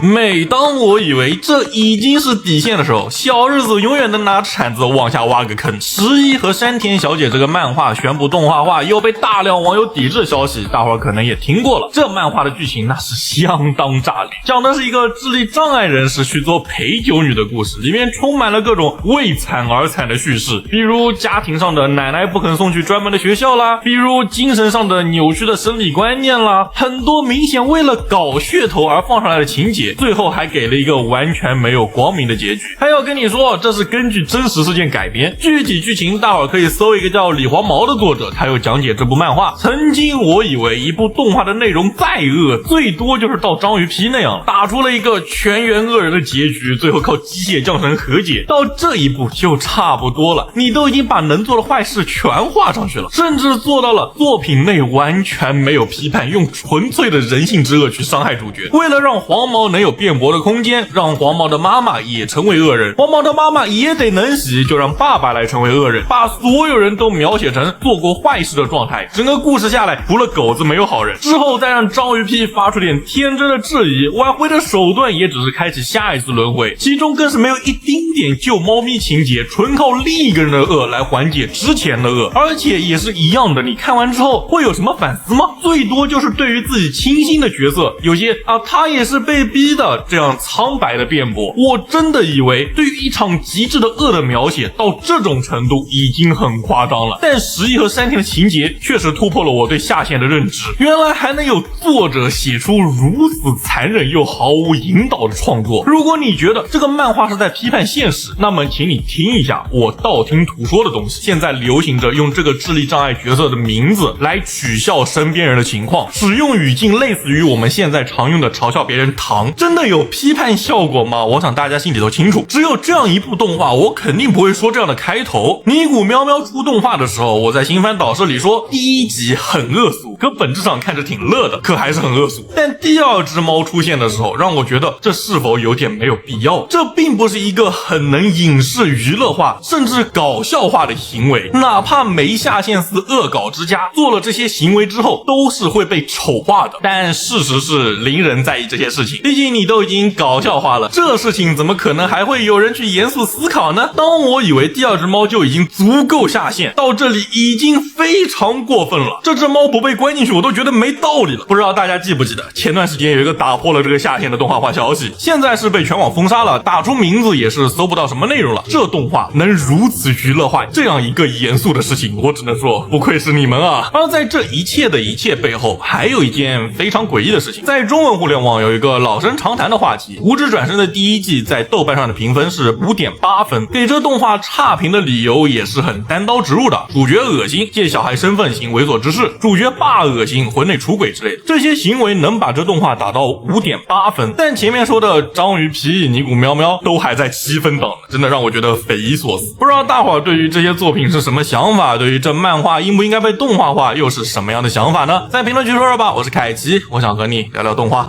每当我以为这已经是底线的时候，小日子永远能拿铲子往下挖个坑。十一和山田小姐这个漫画宣布动画化，又被大量网友抵制消息，大伙儿可能也听过了。这漫画的剧情那是相当炸裂，讲的是一个智力障碍人士去做陪酒女的故事，里面充满了各种为惨而惨的叙事，比如家庭上的奶奶不肯送去专门的学校啦，比如精神上的扭曲的生理观念啦，很多明显为了搞噱头而放上来的情节，最后还给了一个完全没有光明的结局。还要跟你说，这是根据真实事件改编，具体剧情大伙儿可以搜一个叫李黄毛的作者，他有讲解这部漫画。曾经我以为一部动画的内容再恶，最多就是到章鱼皮那样，打出了一个全员恶人的结局，最后靠机械降神和解。到这一步就差不多了，你都已经把能做的坏事全画上去了，甚至做到了作品内完全没有批判，用纯粹的人性之恶去伤害主角。为了让黄毛能有辩驳的空间，让黄毛的妈妈也成为恶人，黄毛的妈妈也得能洗，就让爸爸来成为恶人，把所有人都描写成做过坏事的状态。整个故事下来，除了狗子没有好人，之后再让章鱼屁发出点天真的质疑，挽回的手段也只是开启下一次轮回，其中更是没有一丁点救猫咪情节，纯靠另一个人的恶来缓解之前的恶。而且也是一样的，你看完之后会有什么反思吗？最多就是对于自己倾心的角色有些他也是被逼的这样苍白的辩驳。我真的以为对于一场极致的恶的描写到这种程度已经很夸张了，但十一和山田的情节确实突破了我对下限的认知，原来还能有作者写出如此残忍又毫无引导的创作。如果你觉得这个漫画是在批判现实，那么请你听一下我道听途说的东西。现在流行着用这个智力障碍角色的名字来取笑身边人的情况，使用语境类似于我们现在常用的嘲笑别人糖，真的有批判效果吗？我想大家心里都清楚。只有这样一部动画，我肯定不会说这样的开头。尼古喵喵出动画的时候，我在新番导师里说第一集很恶俗，可本质上看着挺乐的，可还是很恶俗。但第二只猫出现的时候，让我觉得这是否有点没有必要。这并不是一个很能影视娱乐化甚至搞笑化的行为，哪怕没下线似恶搞之家做了这些行为之后都是会被丑化的。但事实是零人在意这些事情，毕竟你都已经搞笑化了，这事情怎么可能还会有人去严肃思考呢？当我以为第二只猫就已经足够下线，到这里已经非常过分了，这只猫不被关进去我都觉得没道理了。不知道大家记不记得前段时间有一个打破了这个下线的动画化消息，现在是被全网封杀了，打出名字也是搜不到什么内容了。这动画能如此娱乐化这样一个严肃的事情，我只能说不愧是你们啊。而在这一切的一切背后，还有一件非常诡异的事情。在中文互联网有一个老生常谈的话题，无职转生的第一季在豆瓣上的评分是 5.8 分，给这动画差评的理由也是很单刀直入的，主角恶心，借小孩身份行猥琐之事，主角爸恶心，婚内出轨之类的，这些行为能把这动画打到 5.8 分。但前面说的章鱼皮、尼古喵喵都还在7分档，真的让我觉得匪夷所思。不知道大伙儿对于这些作品是什么想法，对于这漫画应不应该被动画化又是什么样的想法呢？在评论区说说吧。我是凯奇，我想和你聊聊动画。